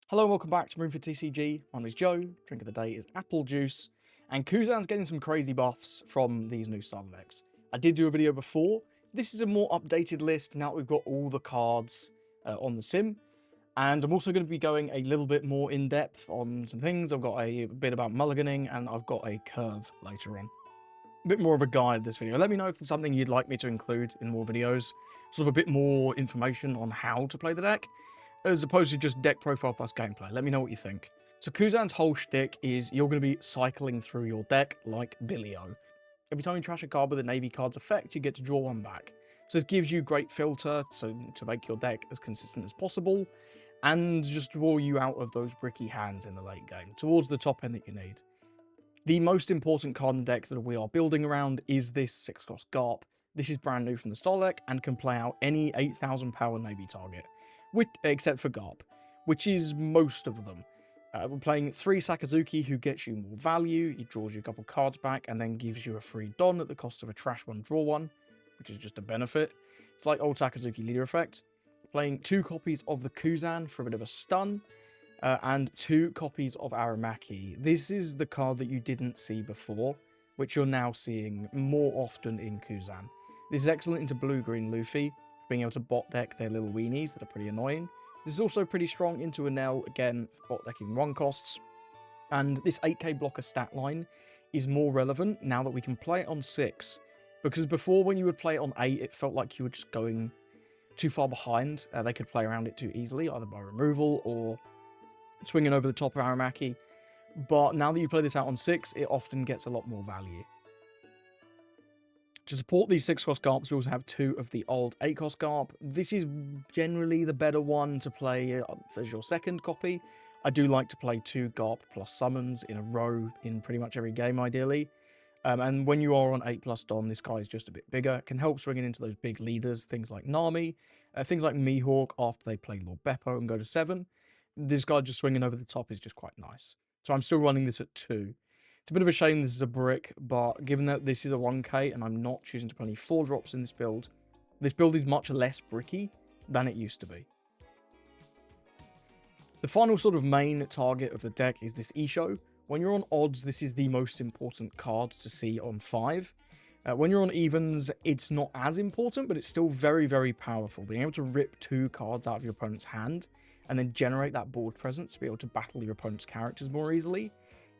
Hello and welcome back to Room for TCG. My name is Joe, drink of the day is apple juice, and Kuzan's getting some crazy buffs from these new starter decks. I did do a video before. This is a more updated list now that we've got all the cards on the sim, and I'm also going to be going a little bit more in depth on some things. I've got a bit about mulliganing, and I've got a curve later on. A bit more of a guide this video. Let me know if there's something you'd like me to include in more videos, sort of a bit more information on how to play the deck, as opposed to just deck profile plus gameplay. Let me know what you think. So Kuzan's whole shtick is you're going to be cycling through your deck like Billy-O. Every time you trash a card with a Navy card's effect, you get to draw one back. So this gives you great filter to make your deck as consistent as possible, and just draw you out of those bricky hands in the late game, towards the top end that you need. The most important card in the deck that we are building around is this 6-cost Garp. This is brand new from the starter deck, and can play out any 8,000 power Navy target. Except for Garp, which is most of them. We're playing 3 Sakazuki, who gets you more value, he draws you a couple cards back, and then gives you a free Don at the cost of a trash one, draw one, which is just a benefit. It's like old Sakazuki leader effect. Playing 2 copies of the Kuzan for a bit of a stun, and 2 copies of Aramaki. This is the card that you didn't see before, which you're now seeing more often in Kuzan. This is excellent into blue-green Luffy, being able to bot deck their little weenies that are pretty annoying. This is also pretty strong into Penel, again, bot decking 1 costs. And this 8k blocker stat line is more relevant now that we can play it on 6. Because before, when you would play it on 8, it felt like you were just going too far behind. They could play around it too easily, either by removal or swinging over the top of Aramaki. But now that you play this out on 6, it often gets a lot more value. To support these 6-cost Garps, we also have 2 of the old 8-cost Garp. This is generally the better one to play as your second copy. I do like to play 2 Garp plus summons in a row in pretty much every game, ideally. And when you are on 8+ Don, this guy is just a bit bigger. It can help swinging into those big leaders, things like Nami, things like Mihawk after they play Lord Beppo and go to 7. This guy just swinging over the top is just quite nice. So I'm still running this at 2. It's a bit of a shame this is a brick, but given that this is a 1k and I'm not choosing to play any 4-drops in this build is much less bricky than it used to be. The final sort of main target of the deck is this Isho. When you're on odds, this is the most important card to see on 5. When you're on evens, it's not as important, but it's still very, very powerful. Being able to rip 2 cards out of your opponent's hand and then generate that board presence to be able to battle your opponent's characters more easily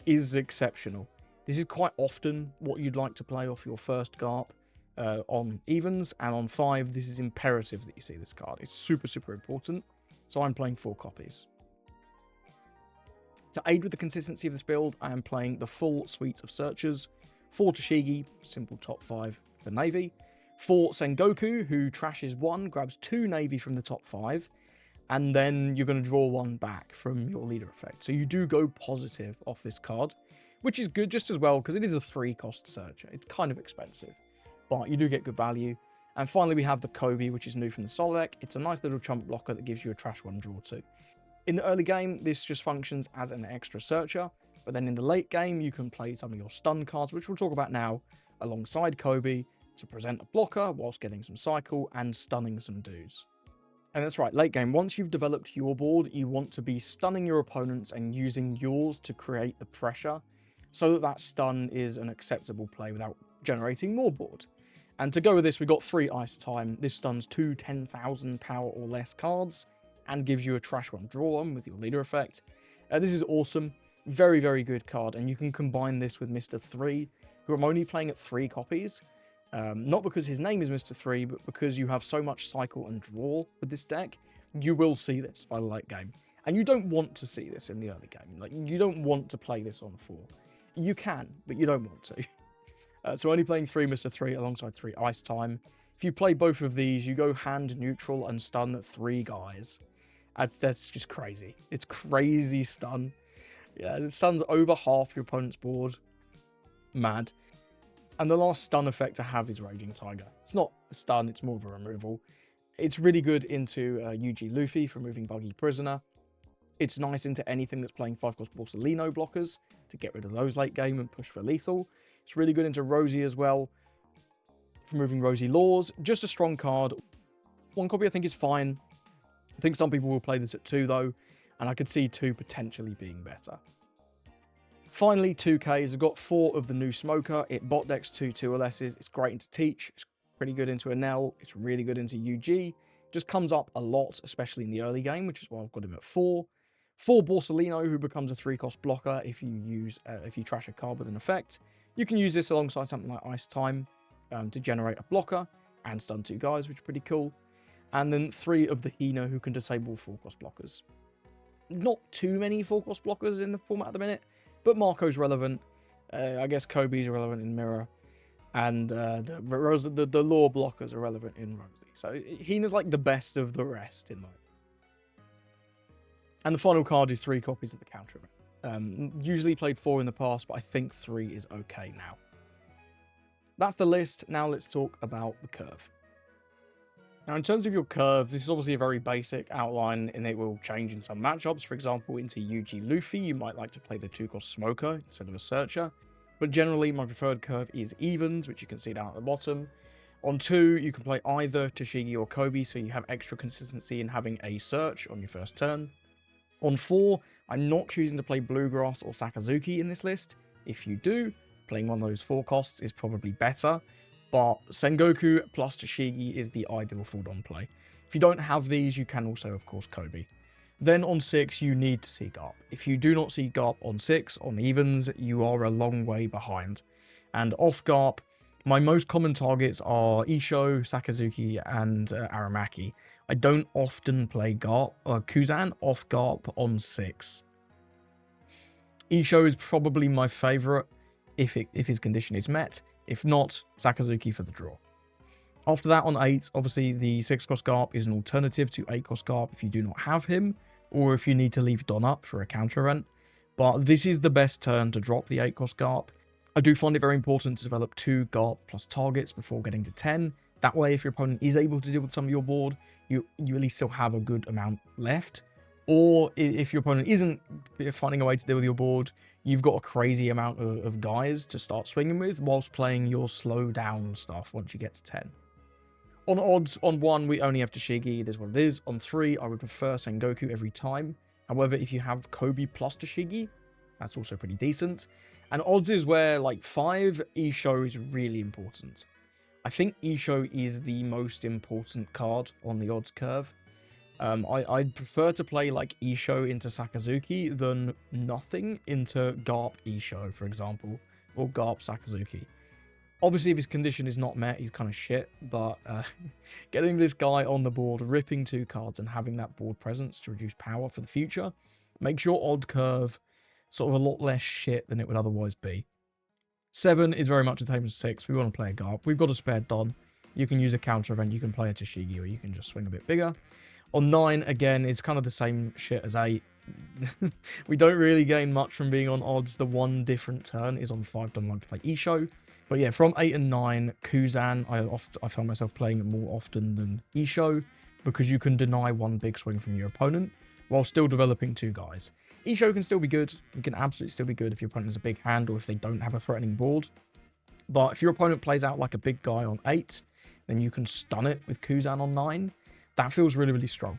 is exceptional. This is quite often what you'd like to play off your first Garp on evens, and on 5, this is imperative that you see this card. It's super, super important, so I'm playing 4 copies. To aid with the consistency of this build, I am playing the full suite of searchers. 4 Tashigi, simple top 5 for Navy. 4 Sengoku, who trashes 1, grabs 2 Navy from the top 5, and then you're going to draw 1 back from your leader effect. So you do go positive off this card, which is good just as well, because it is a 3-cost searcher. It's kind of expensive, but you do get good value. And finally, we have the Kobe, which is new from the solo deck. It's a nice little chump blocker that gives you a trash 1, draw 2. In the early game, this just functions as an extra searcher, but then in the late game, you can play some of your stun cards, which we'll talk about now, alongside Kobe, to present a blocker whilst getting some cycle and stunning some dudes. And that's right, late game, once you've developed your board, you want to be stunning your opponents and using yours to create the pressure so that that stun is an acceptable play without generating more board. And to go with this, we've got 3 ice time. This stuns 2 10,000 power or less cards and gives you a trash 1, draw 1 with your leader effect. This is awesome. Very, very good card. And you can combine this with Mr. 3, who I'm only playing at 3 copies. Not because his name is Mr. 3, but because you have so much cycle and draw with this deck, you will see this by the late game. And you don't want to see this in the early game. Like, you don't want to play this on 4. You can, but you don't want to. So only playing 3 Mr. 3 alongside 3 ice time. If you play both of these, you go hand neutral and stun 3 guys. That's just crazy. It's crazy stun. Yeah, it stuns over half your opponent's board. Mad. And the last stun effect I have is Raging Tiger. It's not a stun, it's more of a removal. It's really good into UG Luffy for removing Buggy Prisoner. It's nice into anything that's playing 5-cost Borsalino blockers to get rid of those late game and push for lethal. It's really good into Rosie as well for moving Rosie Laws. Just a strong card. 1 copy I think is fine. I think some people will play this at 2 though. and I could see 2 potentially being better. Finally, 2Ks. I've got 4 of the new Smoker. It bot decks 2 2LSs. It's great into Teach. It's pretty good into Penel. It's really good into UG. Just comes up a lot, especially in the early game, which is why I've got him at 4. 4 Borsalino, who becomes a 3-cost blocker if you trash a card with an effect. You can use this alongside something like Ice Time to generate a blocker and stun 2 guys, which is pretty cool. And then 3 of the Hina, who can disable 4-cost blockers. Not too many 4-cost blockers in the format at the minute, but Marco's relevant. I guess Kobe's relevant in Mirror. And the law blockers are relevant in Rosie. So Hina's like the best of the rest in my opinion. And the final card is 3 copies of the counter event. Usually played 4 in the past, but I think 3 is okay now. That's the list. Now let's talk about the curve. Now, in terms of your curve, this is obviously a very basic outline, and it will change in some matchups. For example, into UG Luffy, you might like to play the 2-cost Smoker instead of a Searcher. But generally, my preferred curve is Evens, which you can see down at the bottom. On 2, you can play either Tashigi or Kobe, so you have extra consistency in having a Search on your first turn. On 4, I'm not choosing to play Bluegrass or Sakazuki in this list. If you do, playing one of those 4 costs is probably better. But Sengoku plus Tashigi is the ideal full-on play. If you don't have these, you can also, of course, Kobe. Then on 6, you need to see Garp. If you do not see Garp on 6, on Evens, you are a long way behind. And off Garp, my most common targets are Isho, Sakazuki, and Aramaki. I don't often play Garp, Kuzan off Garp on 6. Isho is probably my favourite if his condition is met. If not, Sakazuki for the draw. After that, on 8, obviously the 6-cost Garp is an alternative to 8-cost Garp if you do not have him, or if you need to leave Don up for a counter event. But this is the best turn to drop the 8-cost Garp. I do find it very important to develop 2 Garp plus targets before getting to 10. That way, if your opponent is able to deal with some of your board, you at least still have a good amount left. Or if your opponent isn't finding a way to deal with your board, you've got a crazy amount of guys to start swinging with whilst playing your slow down stuff once you get to 10. On odds, on 1, we only have Tashigi, it is what it is. On 3, I would prefer Sengoku every time. However, if you have Kobe plus Tashigi, that's also pretty decent. And odds is where, like, 5, Isho is really important. I think Isho is the most important card on the odds curve. I'd prefer to play like Isho into Sakazuki than nothing into Garp Isho, for example, or Garp Sakazuki. Obviously, if his condition is not met, he's kind of shit, but getting this guy on the board, ripping 2 cards and having that board presence to reduce power for the future makes your odd curve sort of a lot less shit than it would otherwise be. 7 is very much the same as 6. We want to play a Garp. We've got a spare Don. You can use a counter event, you can play a Tashigi, or you can just swing a bit bigger. On 9, again, it's kind of the same shit as 8. We don't really gain much from being on odds. The one different turn is on 5, don't like to play Isho. But yeah, from 8 and 9, Kuzan, I found myself playing it more often than Isho, because you can deny one big swing from your opponent, while still developing 2 guys. Isho can still be good. He can absolutely still be good if your opponent has a big hand, or if they don't have a threatening board. But if your opponent plays out like a big guy on 8, then you can stun it with Kuzan on 9. That feels really, really strong.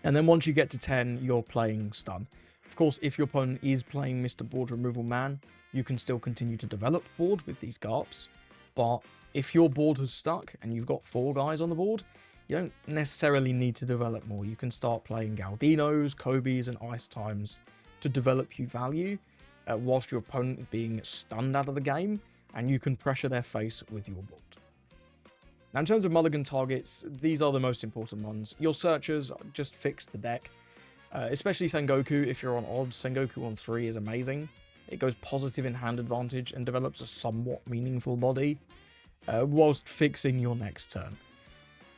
And then once you get to 10, you're playing stun. Of course, if your opponent is playing Mr. Board Removal Man, you can still continue to develop board with these Garps. But if your board has stuck and you've got 4 guys on the board, you don't necessarily need to develop more. You can start playing Galdinos, Kobe's, and Ice Times to develop you value, whilst your opponent is being stunned out of the game, and you can pressure their face with your board. Now, in terms of Mulligan targets, these are the most important ones. Your searchers just fix the deck, especially Sengoku. If you're on odds, Sengoku on 3 is amazing. It goes positive in hand advantage and develops a somewhat meaningful body, whilst fixing your next turn.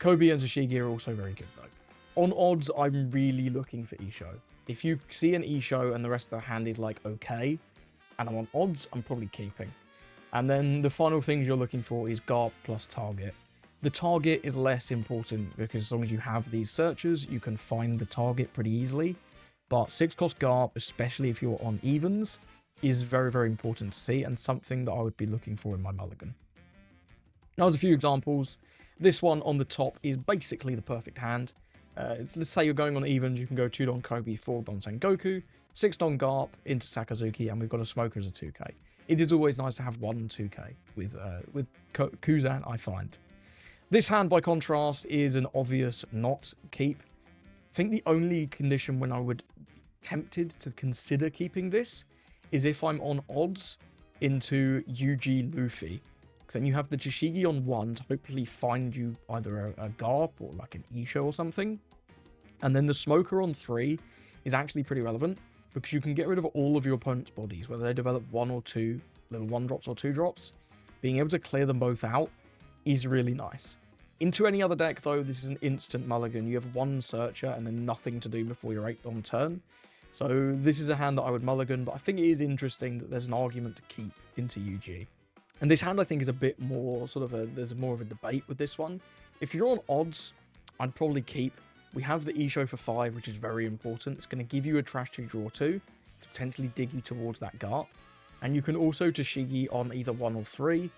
Kobe and Tashigi are also very good though. On odds, I'm really looking for Isho. If you see an Isho and the rest of the hand is like okay, and I'm on odds, I'm probably keeping. And then the final things you're looking for is Garp plus target. The target is less important because as long as you have these searchers, you can find the target pretty easily. But 6-cost Garp, especially if you're on evens, is very, very important to see and something that I would be looking for in my mulligan. Now, there's a few examples. This one on the top is basically the perfect hand. Let's say you're going on evens, you can go 2 Don Kobe, 4 Don Sengoku, 6 Don Garp into Sakazuki, and we've got a Smoker as a 2k. It is always nice to have 1 2k with Kuzan, I find. This hand, by contrast, is an obvious not keep. I think the only condition when I would be tempted to consider keeping this is if I'm on odds into UG Luffy. Because then you have the Jishigi on 1 to hopefully find you either a Garp or like an Isho or something. And then the Smoker on 3 is actually pretty relevant because you can get rid of all of your opponent's bodies, whether they develop 1 or 2 little 1 drops or 2 drops. Being able to clear them both out is really nice. Into any other deck, though, this is an instant mulligan. You have 1 Searcher and then nothing to do before your 8 on turn. So this is a hand that I would mulligan, but I think it is interesting that there's an argument to keep into UG. And this hand, I think, is a bit more there's more of a debate with this one. If you're on odds, I'd probably keep. We have the Isho for 5, which is very important. It's going to give you a Trash 2, Draw 2 to potentially dig you towards that Garp. And you can also Tashigi on either 1 or 3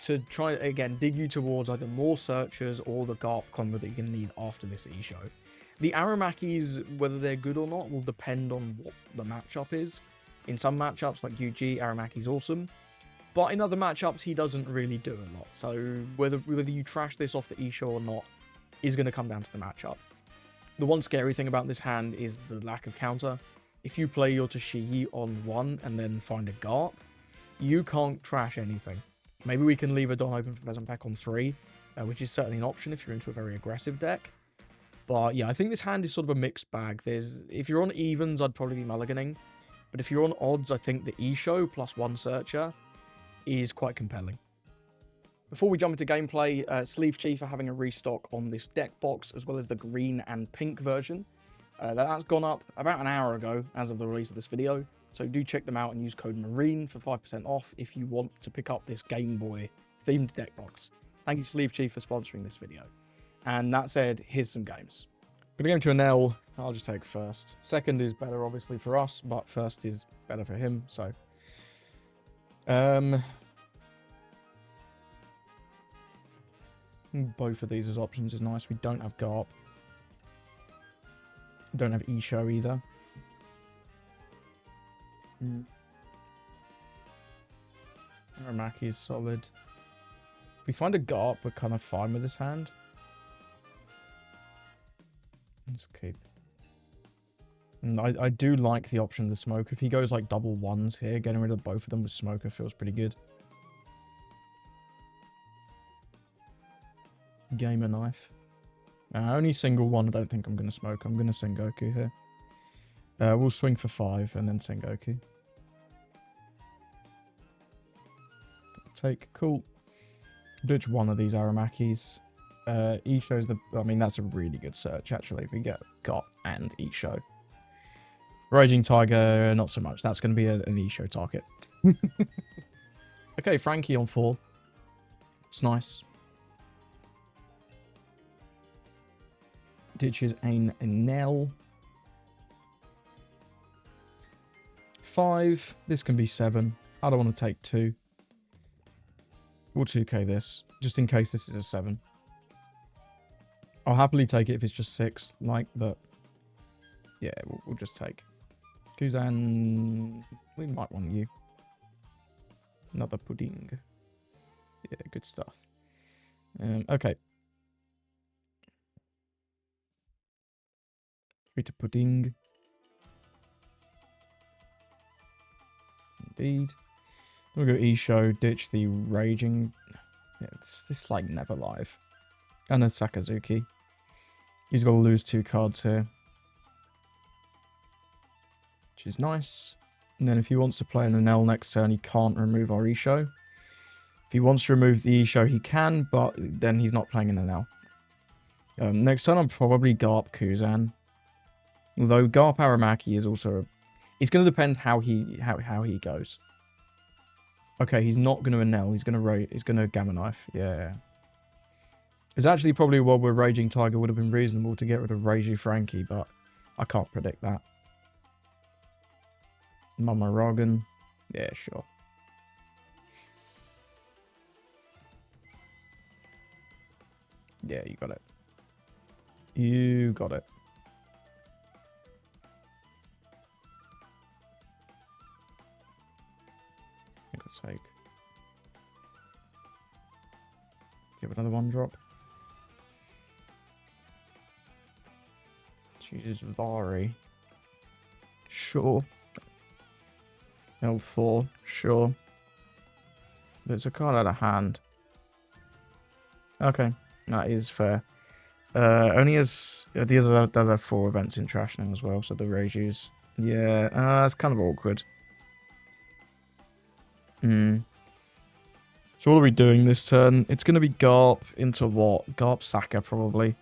to try, again, dig you towards either more Searchers or the Garp combo that you're going to need after this Isho. The Aramakis, whether they're good or not, will depend on what the matchup is. In some matchups, like UG, Aramaki's awesome. But in other matchups, he doesn't really do a lot. So whether you trash this off the Isho or not is going to come down to the matchup. The one scary thing about this hand is the lack of counter. If you play your Tashigi on 1 and then find a Garp, you can't trash anything. Maybe we can leave a Don open for Pheasant Pack on 3, which is certainly an option if you're into a very aggressive deck. But yeah, I think this hand is sort of a mixed bag. If you're on evens, I'd probably be mulliganing. But if you're on odds, I think the Isho plus 1 Searcher is quite compelling. Before we jump into gameplay, Sleeve Chief are having a restock on this deck box, as well as the green and pink version. That's gone up about an hour ago, as of the release of this video. So do check them out and use code MARINE for 5% off if you want to pick up this Game Boy themed deck box. Thank you, Sleeve Chief, for sponsoring this video. And that said, here's some games. I'm going to go into an L. I'll just take first. Second is better, obviously, for us, but first is better for him, so... both of these as options is nice. We don't have Garp. We don't have Isho either. Aramaki is solid. If we find a Garp, we're kind of fine with this hand. Let's keep. And I do like the option of the Smoker. If he goes like double 1s here, getting rid of both of them with Smoker feels pretty good. Gamer Knife. Only single 1 I don't think I'm going to smoke. I'm going to Sengoku here. We'll swing for 5 and then Sengoku. Take. Cool. Ditch one of these Aramakis. Isho's that's a really good search, actually, if we get Garp and Isho. Raging Tiger, not so much. That's going to be an Isho target. Okay, Frankie on 4. It's nice. Ditches a Nell. 5. This can be 7. I don't want to take 2. We'll 2k this, just in case this is a 7. I'll happily take it if it's just 6, but yeah, we'll just take. Kuzan, we might want you. Another pudding. Yeah, good stuff. Okay. To pudding. Indeed. We'll go Isho, ditch the Raging. Yeah, it's this like never live. And a Sakazuki. He's got to lose 2 cards here. Which is nice. And then if he wants to play an L next turn, he can't remove our Isho. If he wants to remove the Isho, he can, but then he's not playing an L. Next turn, I'm probably Garp Kuzan. Although Garp Aramaki is also... It's going to depend how he goes. Okay, he's not going to Enel. He's going to Gamma Knife. Yeah. It's actually probably while we're Raging Tiger would have been reasonable to get rid of Reiji Frankie, but I can't predict that. Mama Rogan. Yeah, sure. Yeah, you got it. You got it. I think I'll take... Do you have another one drop? Jesus, Vari. Sure. L4, sure. But it's a card out of hand. Okay, that is fair. Only as does have 4 events in trash now as well, so the Reju's. Yeah, that's kind of awkward. So what are we doing this turn? It's going to be Garp into what? Garp Saka, probably.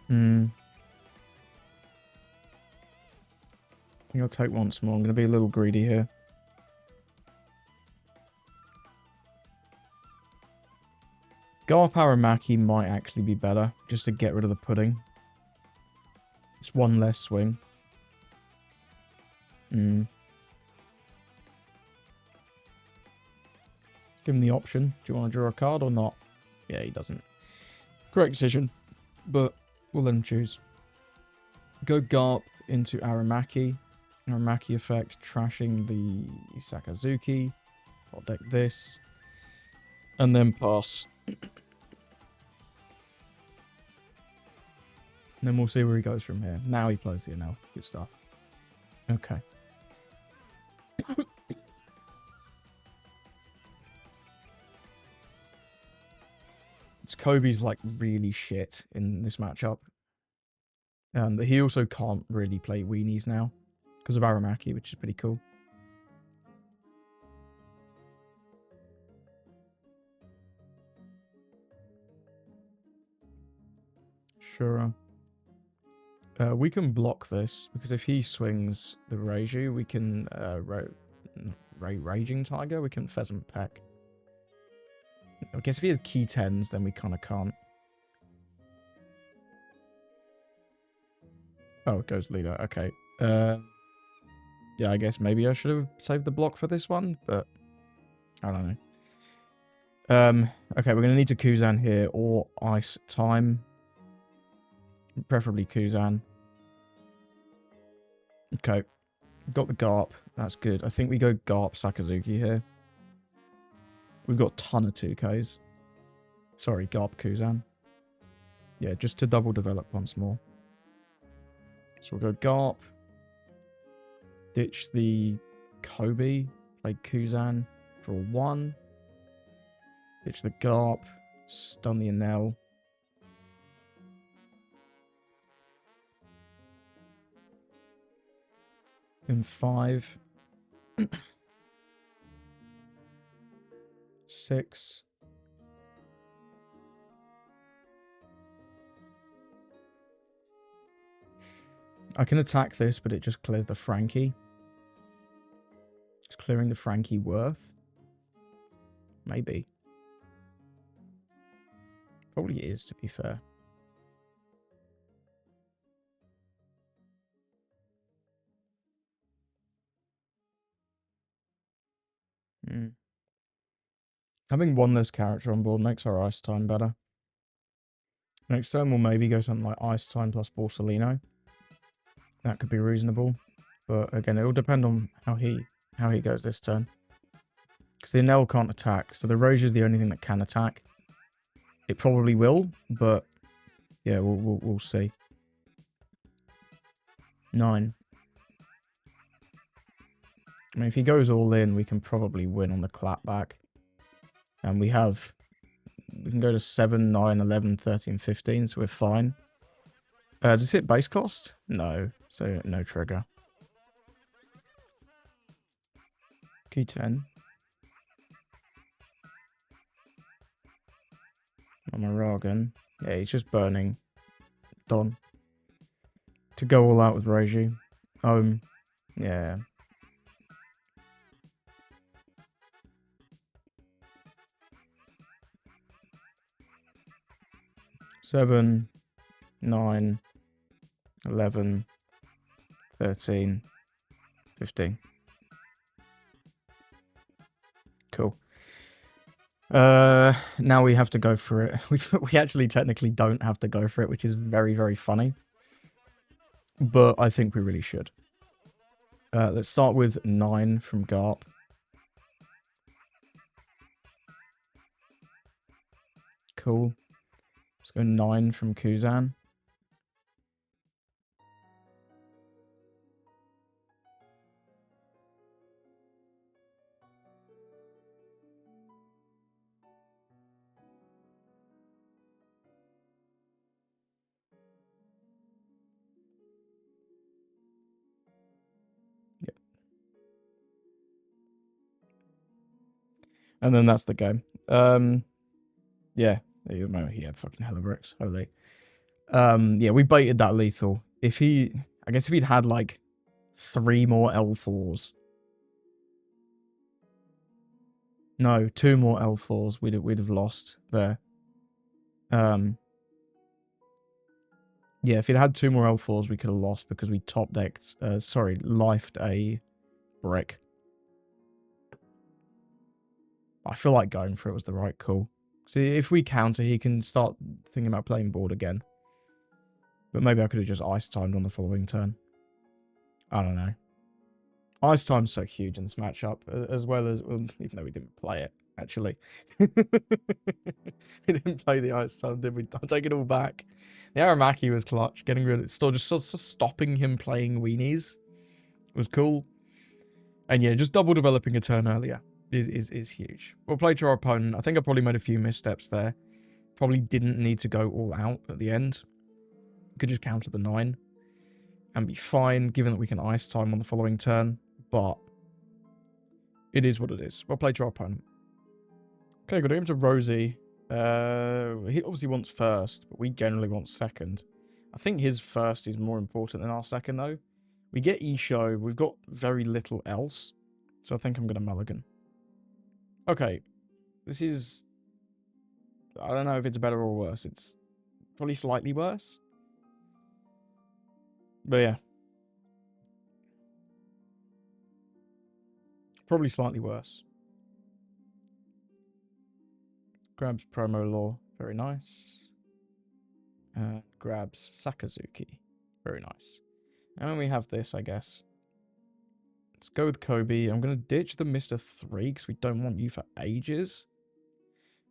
I think I'll take once more. I'm going to be a little greedy here. Garp Aramaki might actually be better, just to get rid of the pudding. It's one less swing. Give him the option. Do you want to draw a card or not? Yeah, he doesn't. Correct decision. But we'll let him choose. Go Garp into Aramaki. Aramaki effect, trashing the Sakazuki. I'll deck this. And then pass. And then we'll see where he goes from here. Now he plays the Penel. Good stuff. Okay. Kobe's like really shit in this matchup. But he also can't really play weenies now because of Aramaki, which is pretty cool. Sure. We can block this because if he swings the Reiju, we can Raging Tiger. We can Pheasant Peck. I guess if he has key 10s, then we kind of can't. Oh, it goes leader. Okay. Yeah, I guess maybe I should have saved the block for this one, but I don't know. Okay, we're going to need to Kuzan here or Ice Time. Preferably Kuzan. Okay. Got the Garp. That's good. I think we go Garp Sakazuki here. We've got a ton of 2Ks. Sorry, Garp Kuzan. Yeah, just to double develop once more. So we'll go Garp. Ditch the Kobe. Play Kuzan for a 1. Ditch the Garp. Stun the Penel. In 5. 6. I can attack this, but it just clears the Frankie. It's clearing the Frankie worth. Maybe. Probably is, to be fair. Having one less character on board makes our Ice Time better. Next turn we'll maybe go something like Ice Time plus Borsellino. That could be reasonable. But again, it will depend on how he goes this turn. Because the Penel can't attack, so the Roja is the only thing that can attack. It probably will, but yeah, we'll see. 9. I mean, if he goes all in, we can probably win on the clapback. And we can go to 7, 9, 11, 13, 15, so we're fine. Does it hit base cost? No, so no trigger. Key 10. Amaragan. Yeah, he's just burning Don. To go all out with Reiju. Yeah. 7, 9, 11, 13, 15. Cool. Now we have to go for it. We actually technically don't have to go for it, which is very, very funny. But I think we really should. Let's start with 9 from Garp. Cool. Let's go 9 from Kuzan. Yep. And then that's the game. Yeah. He had fucking hella bricks. Holy. Yeah, we baited that lethal. I guess if he'd had like 3 more L4s. No, 2 more L4s, we'd have lost there. Yeah, if he'd had 2 more L4s, we could have lost because we lifed a brick. I feel like going for it was the right call. See, if we counter, he can start thinking about playing board again. But maybe I could have just ice timed on the following turn. I don't know. Ice time's so huge in this matchup, as well as, well, even though we didn't play it, actually. We didn't play the ice time, did we? I'll take it all back. The Aramaki was clutch. Getting rid of it, just stopping him playing weenies was cool. And yeah, just double developing a turn earlier is huge. We'll play to our opponent. I think I probably made a few missteps there. Probably didn't need to go all out at the end. Could just counter the 9 and be fine, given that we can ice time on the following turn. But it is what it is. We'll play to our opponent. Okay, got to go to Rosie. He obviously wants first, but we generally want second. I think his first is more important than our second, though. We get E-Show. We've got very little else. So I think I'm going to Mulligan. Okay. This is... I don't know if it's better or worse. It's probably slightly worse. But yeah. Probably slightly worse. Grabs Promo Law. Very nice. Grabs Sakazuki. Very nice. And then we have this, I guess. Let's go with Kobe. I'm going to ditch the Mr. 3 because we don't want you for ages.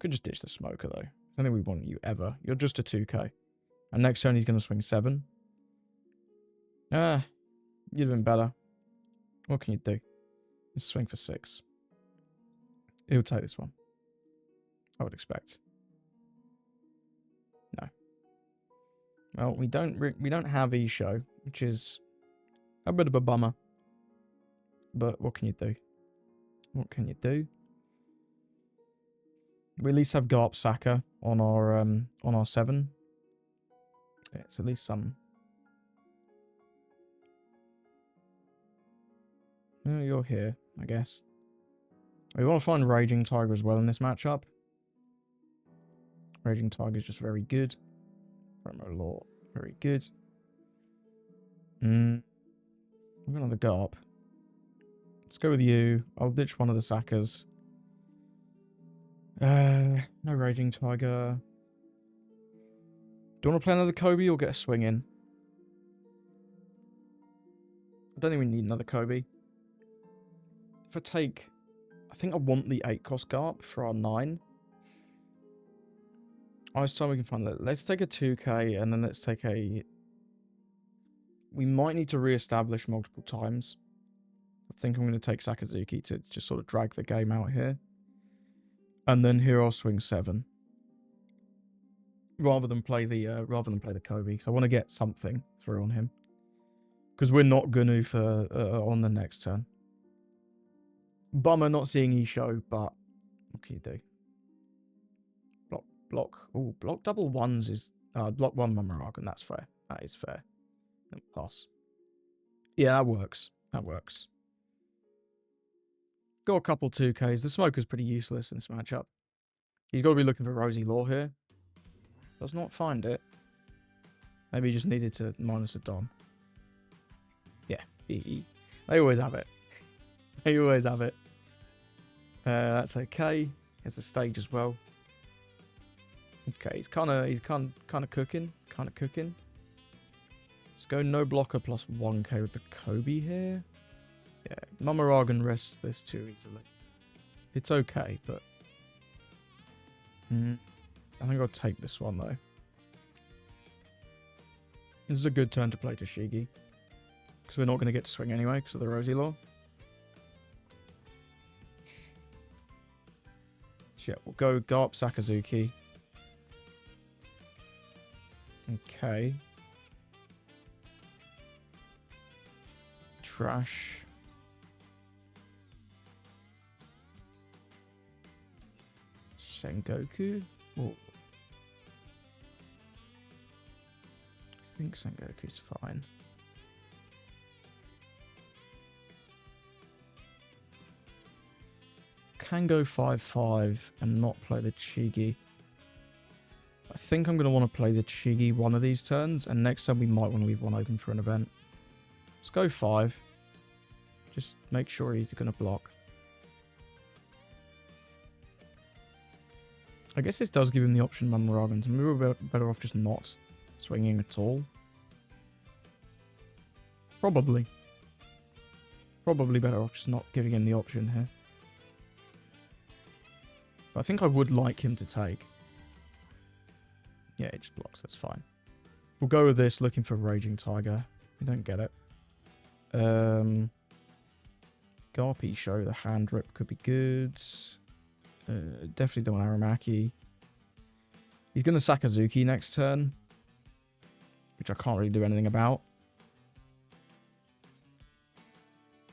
Could just ditch the Smoker, though. I don't think we want you ever. You're just a 2k. And next turn he's going to swing 7. You'd have been better. What can you do? Just swing for 6. He'll take this one. I would expect. No. Well, we don't have E-Show, which is a bit of a bummer. But what can you do? What can you do? We at least have Garp Saka on our 7. Yeah, it's at least some. Oh, you're here, I guess. We want to find Raging Tiger as well in this matchup. Raging Tiger is just very good. Promo Law, very good. We've got another Garp. Let's go with you. I'll ditch one of the Sakas. No Raging Tiger. Do you want to play another Kobe or get a swing in? I don't think we need another Kobe. If I take... I think I want the 8 cost Garp for our 9. Ice time we can find that. Let's take a 2k and then let's take a... We might need to re-establish multiple times. I think I'm going to take Sakazuki to just sort of drag the game out here. And then here I'll swing 7. Rather than play the Kobe, because I want to get something through on him. Because we're not going to on the next turn. Bummer not seeing E-Show, but what can you do? Block. Oh, block double 1s is... block 1 Mamaragan, that's fair. That is fair. Pass. Yeah, that works. That works. Got a couple 2Ks. The Smoker's pretty useless in this matchup. He's got to be looking for Rosie Law here. Does not find it. Maybe he just needed to minus a Dom. Yeah, they always have it. They always have it. That's okay. Here's the stage as well. Okay, he's kind of cooking. Let's go no blocker plus 1k with the Kobe here. Yeah, MrMaCHONaCHOMan rests this too easily. It's okay, but I think I'll take this one though. This is a good turn to play Toshigi, because we're not going to get to swing anyway because of the Rosie Law. Shit, we'll go Garp Sakazuki. Okay. Trash. Sengoku? Oh. I think Sengoku's fine. Can go 5-5 and not play the Chigi. I think I'm going to want to play the Chigi one of these turns, and next time we might want to leave one open for an event. Let's go 5. Just make sure he's going to block. I guess this does give him the option MrMaCHONaCHOMan, so maybe we're better off just not swinging at all. Probably. Probably better off just not giving him the option here. But I think I would like him to take. Yeah, it just blocks, that's fine. We'll go with this, looking for Raging Tiger. We don't get it. Garpy show, the hand rip could be good. Definitely don't want Aramaki. He's going to Sakazuki next turn, which I can't really do anything about.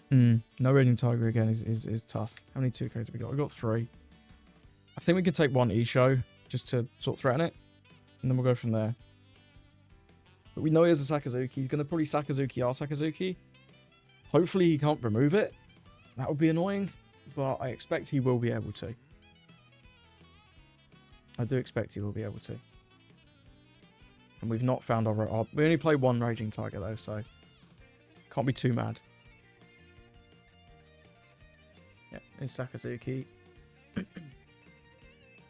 No Raging Tiger again is tough. How many 2Ks have we got? We've got 3. I think we could take one Isho just to sort of threaten it, and then we'll go from there. But we know he has a Sakazuki. He's going to probably Sakazuki our Sakazuki. Hopefully he can't remove it. That would be annoying, but I expect he will be able to. I do expect he will be able to. And we've not found our... We only play one Raging Tiger though, so... Can't be too mad. Yeah, it's Sakazuki.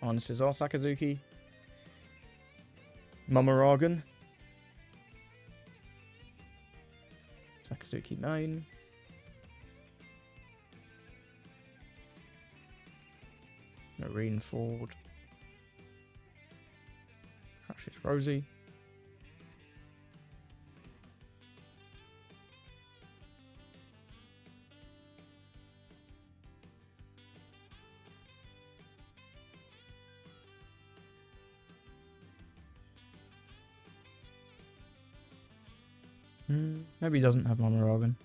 Oh, this is our Sakazuki. MrMaCHONaCHOMan. Sakazuki 9. Marine Ford. Crashes Rosie. Maybe he doesn't have MrMaCHONaCHOMan.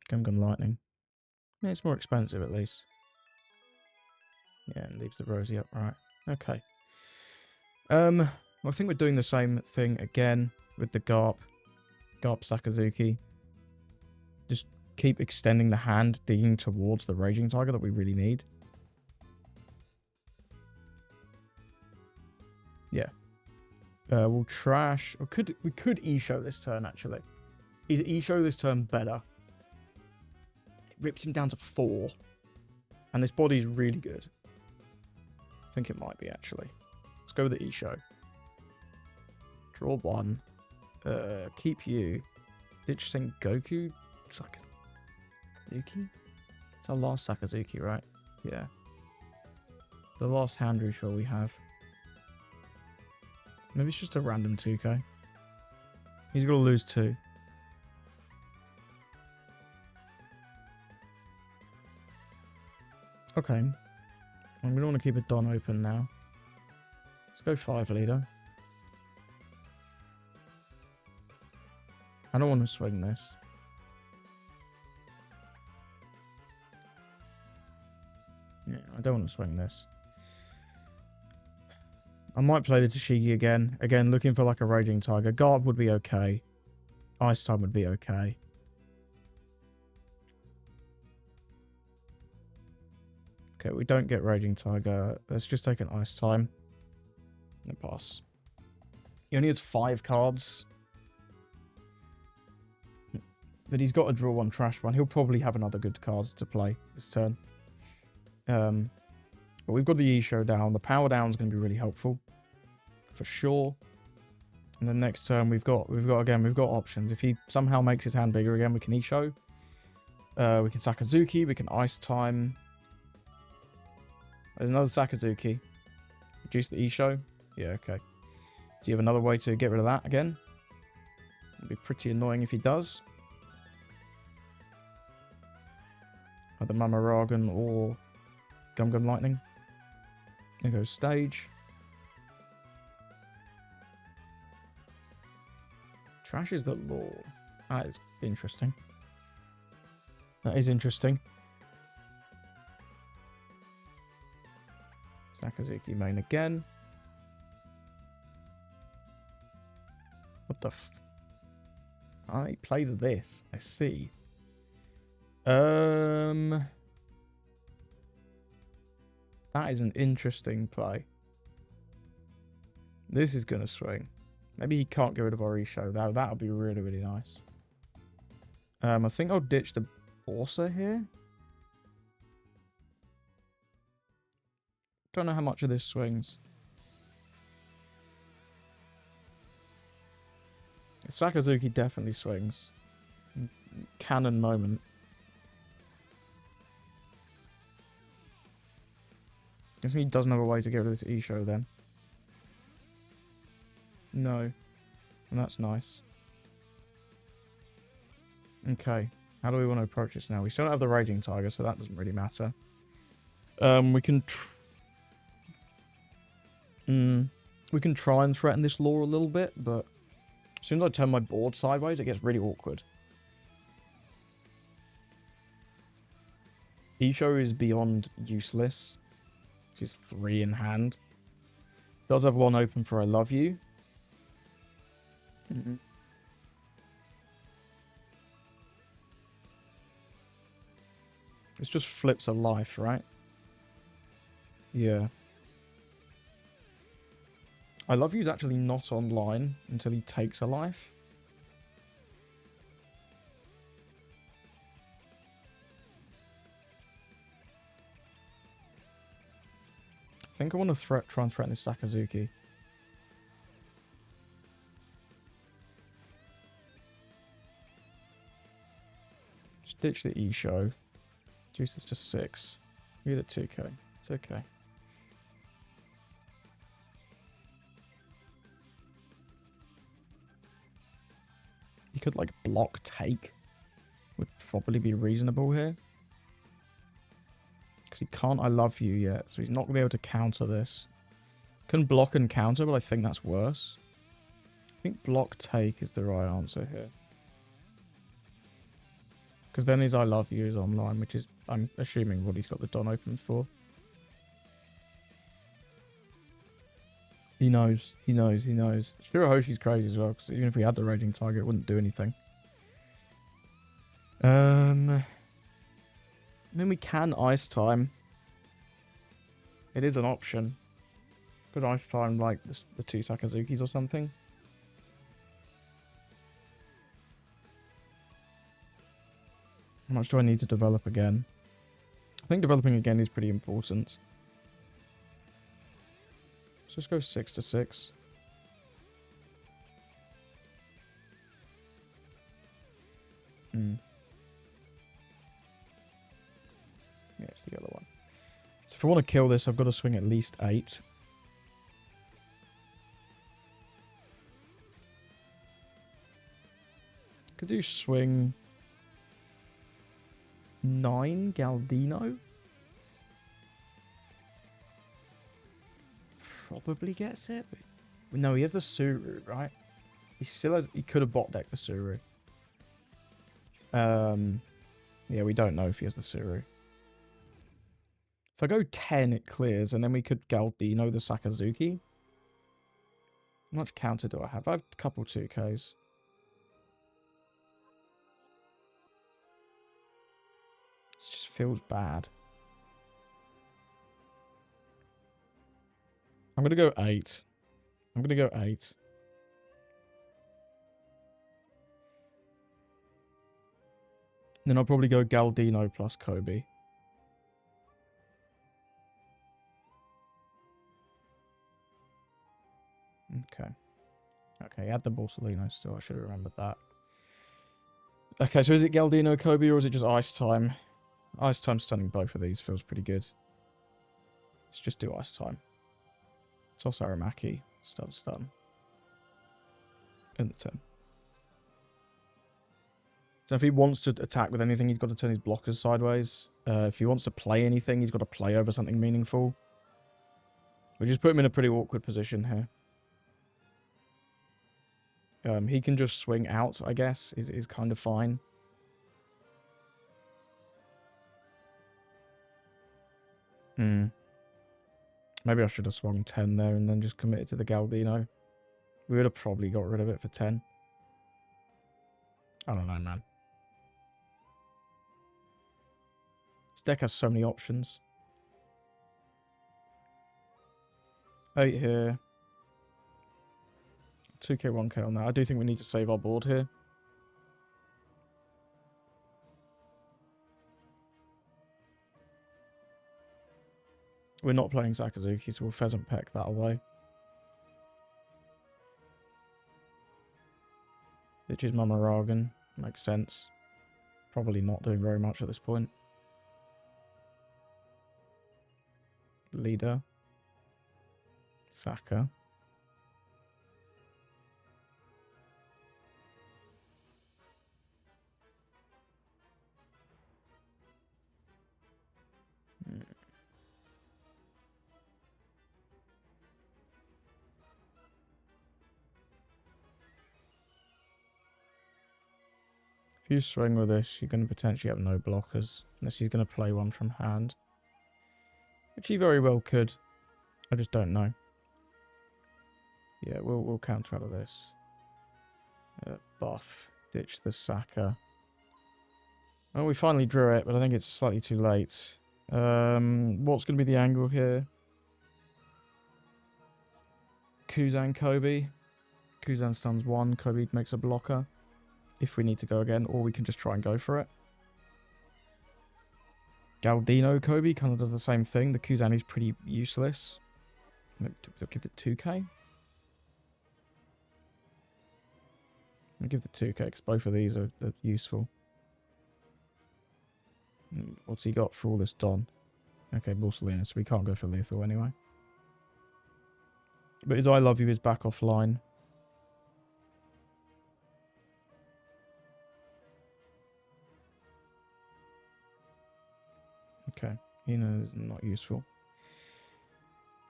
Gum Lightning. Yeah, it's more expensive at least. Yeah, and leaves the Rosie upright. Okay. Well, I think we're doing the same thing again with the Garp Sakazuki. Just keep extending the hand, digging towards the Raging Tiger that we really need. Yeah. We'll trash... We could E-show this turn, actually. Is E-show this turn better? It rips him down to 4. And this body's really good. I think it might be, actually. Let's go with the E-show. Draw 1. Keep you. Ditch Sengoku. Sakazuki? It's our last Sakazuki, right? Yeah. It's the last hand refill we have. Maybe it's just a random 2k. He's got to lose 2. Okay. I'm going to want to keep a Don open now. Let's go 5 leader. I don't want to swing this. Yeah, I don't want to swing this. I might play the Toshigi again. Again, looking for like a Raging Tiger. Guard would be okay. Ice Time would be okay. Okay, we don't get Raging Tiger. Let's just take an Ice Time. And pass. He only has 5 cards. But he's got to draw 1 trash one. He'll probably have another good card to play this turn. But we've got the E-Show down. The power down is going to be really helpful. For sure. And then next turn we've got options. If he somehow makes his hand bigger again, we can E-Show. We can Sakazuki. We can Ice Time. There's another Sakazuki. Reduce the E-Show. Yeah, okay. Do you have another way to get rid of that again? It'd be pretty annoying if he does. Either Mama Ragan or Gum Gum Lightning. There goes Stage. Trashes the law. That is interesting. That is interesting. Sakazuki main again. What the f... Oh, he plays this. I see. That is an interesting play. This is going to swing. Maybe he can't get rid of our E-Show. That would be really, really nice. I think I'll ditch the Borsa here. Don't know how much of this swings. Sakazuki definitely swings. Cannon moment. I think he doesn't have a way to get rid of this E-Show then. No. And that's nice. Okay. How do we want to approach this now? We still don't have the Raging Tiger, so that doesn't really matter. We can... we can try and threaten this law a little bit, but... As soon as I turn my board sideways, it gets really awkward. E-Show is beyond useless. She's 3 in hand. Does have 1 open for I Love You. This just flips a life, right? Yeah. I Love You is actually not online until he takes a life. I think I want to try and threaten this Sakazuki. Just ditch the E-Show. Juice is just 6. Give it a 2k. It's okay. You could, like, block take. Would probably be reasonable here. Because he can't I Love You yet, so he's not going to be able to counter this. Can block and counter, but I think that's worse. I think block take is the right answer here. Because then his I Love You is online, which is, I'm assuming, what he's got the Don open for. He knows. He knows. He knows. Shirahoshi's crazy as well, because even if we had the Raging Tiger, it wouldn't do anything. I mean, we can Ice Time. It is an option. Could Ice Time, like, the 2 Sakazukis or something. How much do I need to develop again? I think developing again is pretty important. Let's just go 6 to 6. Yeah, it's the other one. So if I want to kill this, I've got to swing at least 8. Could you swing 9 Galdino? Probably gets it. But no, he has the Suru, right? He still has... He could have bot decked the Suru. Yeah, we don't know if he has the Suru. If I go 10, it clears, and then we could Galdino the Sakazuki. How much counter do I have? I have a couple 2Ks. This just feels bad. I'm going to go 8. I'm going to go 8. Then I'll probably go Galdino plus Kobe. Okay. Okay, add the Borsellino still. I should have remembered that. Okay, so is it Galdino, Kobe, or is it just Ice Time? Ice Time stunning both of these feels pretty good. Let's just do Ice Time. Toss Aramaki. Stun. In the turn. So if he wants to attack with anything, he's got to turn his blockers sideways. If he wants to play anything, he's got to play over something meaningful. We just put him in a pretty awkward position here. He can just swing out, I guess, is kind of fine. Maybe I should have swung 10 there and then just committed to the Galdino. We would have probably got rid of it for 10. I don't know, man. This deck has so many options. 8 here. 2k, 1k on that. I do think we need to save our board here. We're not playing Sakazuki, so we'll Pheasant Peck that away. Which is Mamaragan. Makes sense. Probably not doing very much at this point. Leader. Saka. If you swing with this, you're going to potentially have no blockers. Unless he's going to play one from hand. Which he very well could. I just don't know. Yeah, we'll counter out of this. Buff. Ditch the Saka. Oh, we finally drew it, but I think it's slightly too late. What's going to be the angle here? Kuzan, Kobe. Kuzan stuns 1. Kobe makes a blocker. If we need to go again, or we can just try and go for it. Galdino, Kobe kind of does the same thing. The Kuzan is pretty useless. I'll give it 2k. I'll give it 2k because both of these are useful. What's he got for all this Don? Okay, Borsellino, so we can't go for lethal anyway. But his I Love You is back offline. Okay, Hino is not useful.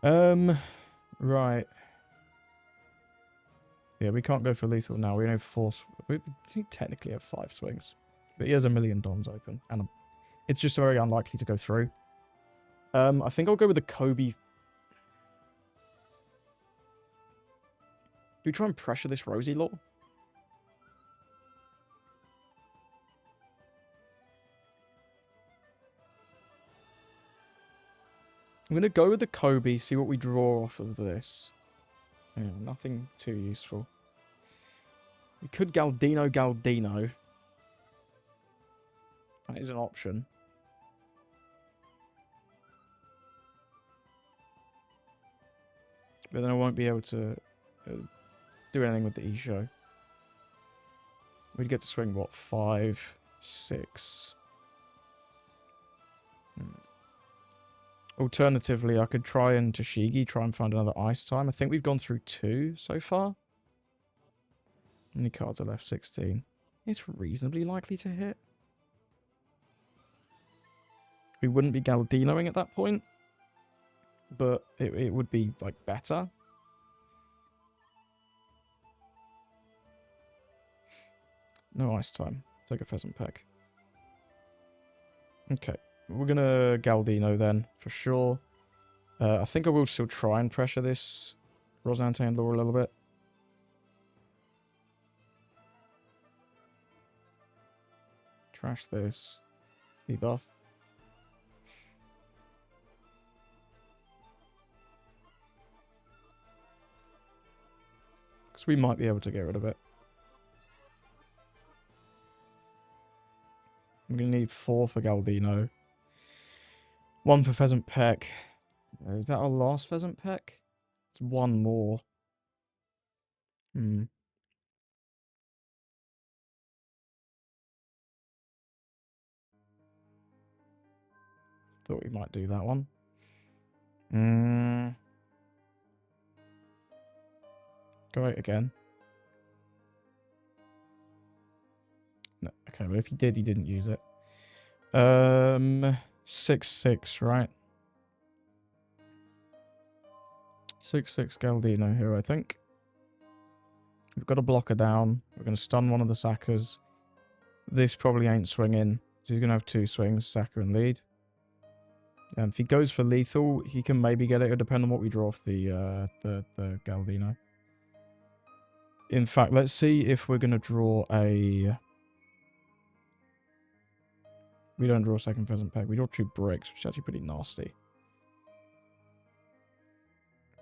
Right. Yeah, we can't go for lethal now. We only have 4. We technically have 5 swings. But he has a million Dons open. And it's just very unlikely to go through. I think I'll go with the Kobe. Do we try and pressure this Rosie Law? I'm going to go with the Kobe, see what we draw off of this. Yeah, nothing too useful. We could Galdino. That is an option. But then I won't be able to do anything with the E-show. We'd get to swing, what, 5, 6... Alternatively, I could try and Toshigi, try and find another Ice Time. I think we've gone through 2 so far. How many cards are left? 16. It's reasonably likely to hit. We wouldn't be Galdinoing at that point. But it would be, like, better. No Ice Time. Take a Pheasant Peck. Okay. We're going to Galdino then, for sure. I think I will still try and pressure this Rosinante and Laura a little bit. Trash this. Debuff. Because we might be able to get rid of it. I'm going to need 4 for Galdino. 1 for Pheasant Peck. Is that our last Pheasant Peck? It's 1 more. Thought we might do that one. Go out again. No, okay, but if he did, he didn't use it. 6/6, right? 6/6 Galdino here, I think. We've got a blocker down. We're going to stun one of the sackers. This probably ain't swinging. So he's going to have 2 swings, sacker and lead. If he goes for lethal, he can maybe get it. It'll depend on what we draw off the Galdino. In fact, let's see if we're going to draw a... We don't draw a second Pheasant Peck. We draw 2 bricks, which is actually pretty nasty.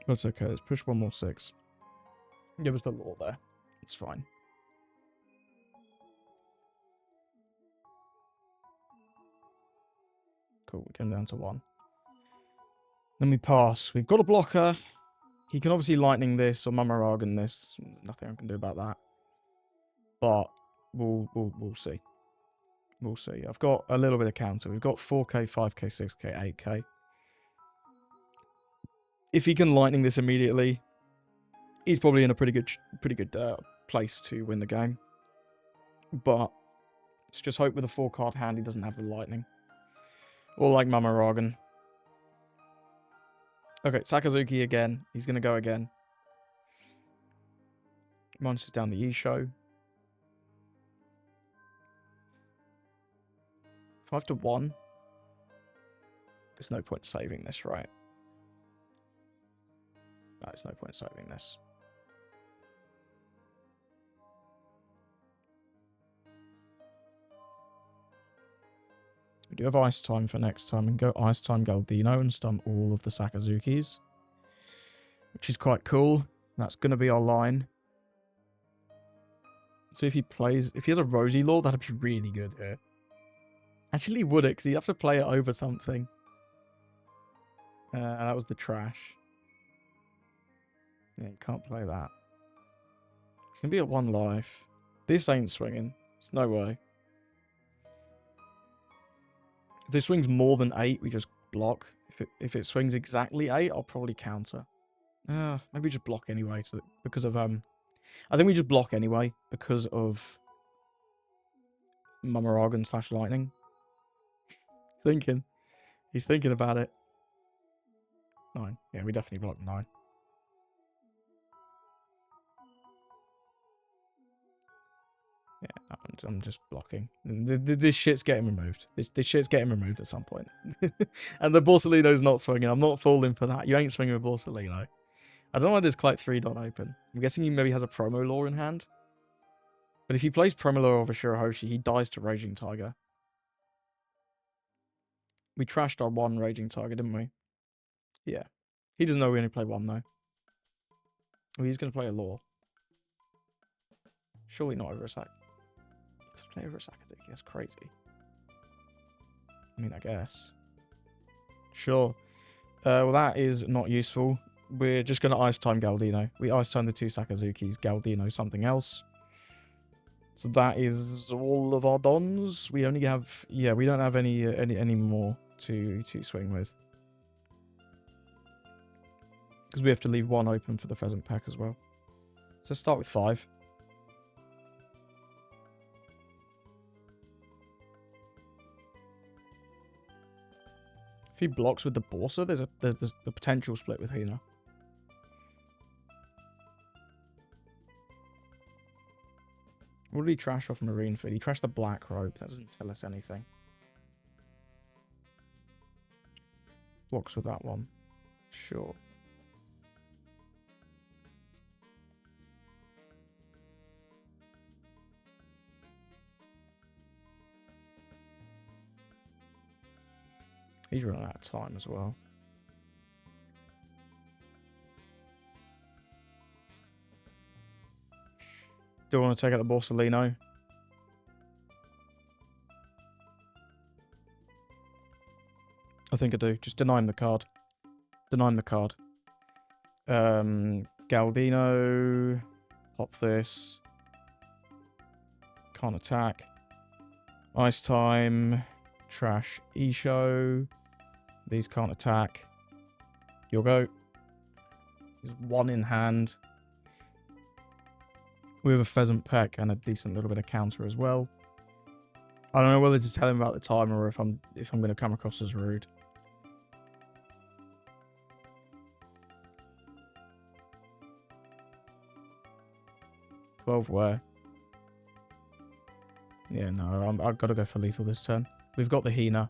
That's okay. Let's push 1 more 6. Give us the law there. It's fine. Cool. We came down to 1. Then we pass. We've got a blocker. He can obviously lightning this or MrMaCHONaCHOMan this. There's nothing I can do about that. But we'll see. We'll see. I've got a little bit of counter. We've got 4k, 5k, 6k, 8k. If he can lightning this immediately, he's probably in a pretty good place to win the game. But let's just hope with a 4-card hand he doesn't have the lightning. Or like MrMaCHONaCHOMan. Okay, Sakazuki again. He's going to go again. Monsters down the E-show. 5-1. There's no point saving this, right? No, there's no point saving this. We do have Ice Time for next time and go Ice Time Galdino and stun all of the Sakazukis. Which is quite cool. That's going to be our line. So if he has a Rosy Law, that'd be really good here. Actually, would it? Because he'd have to play it over something. And that was the trash. Yeah, you can't play that. It's going to be at 1 life. This ain't swinging. There's no way. If it swings more than 8, we just block. If it swings exactly 8, I'll probably counter. Maybe just block anyway. So because of I think we just block anyway because of MrMaCHONaCHOMan / lightning. He's thinking about it. 9. Yeah, we definitely block 9. Yeah, I'm just blocking. This shit's getting removed. This shit's getting removed at some point. And the Borsellino's not swinging. I'm not falling for that. You ain't swinging with Borsellino. I don't know why there's quite 3 dot open. I'm guessing he maybe has a promo law in hand. But if he plays promo law over Shirahoshi, he dies to Raging Tiger. We trashed our 1 Raging Tiger, didn't we? Yeah. He doesn't know we only play 1 though. Well, he's going to play a law. Surely not over a sack. Play over a Sakazuki, that's crazy. I mean, I guess. Sure. Well, that is not useful. We're just going to Ice Time Galdino. We Ice Time the 2 Sakazukis, Galdino something else. So that is all of our dons. We only have... Yeah, we don't have any more to swing with. Because we have to leave 1 open for the Pheasant Peck as well. So let's start with 5. If he blocks with the Borsa, there's a potential split with Hina. What did he trash off Marine Feed? He trashed the Black Robe. That doesn't tell us anything. Blocks with that one. Sure. He's running out of time as well. Do I want to take out the Borsellino? I think I do. Just deny him the card. Deny him the card. Galdino. Pop this. Can't attack. Ice time. Trash. Isho. These can't attack. You'll go. There's one in hand. We have a Pheasant Peck and a decent little bit of counter as well. I don't know whether to tell him about the timer or if I'm going to come across as rude. Where? Yeah, no, I've got to go for lethal this turn. We've got the Hina.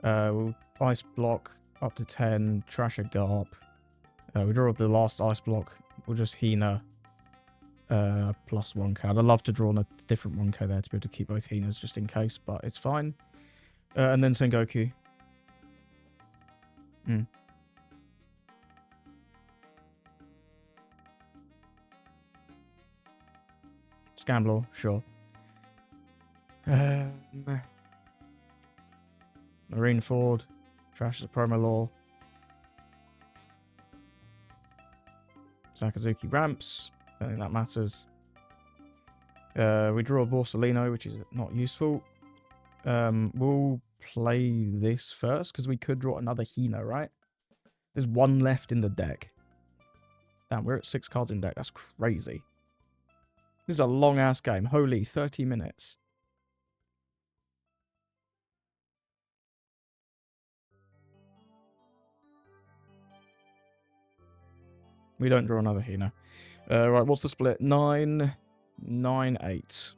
We'll ice block up to 10, trash a Garp. We draw the last ice block. We'll just Hina plus 1 card. I'd love to draw a different 1k there to be able to keep both Hinas just in case, but it's fine. And then Sengoku. Scambler, sure. Marineford. Trash the promo law. Sakazuki ramps. I don't think that matters. We draw a Borsalino, which is not useful. We'll play this first, because we could draw another Hina, right? There's one left in the deck. Damn, we're at 6 cards in deck. That's crazy. This is a long-ass game. Holy, 30 minutes. We don't draw another Hina. Right, what's the split? 9, 9, 8.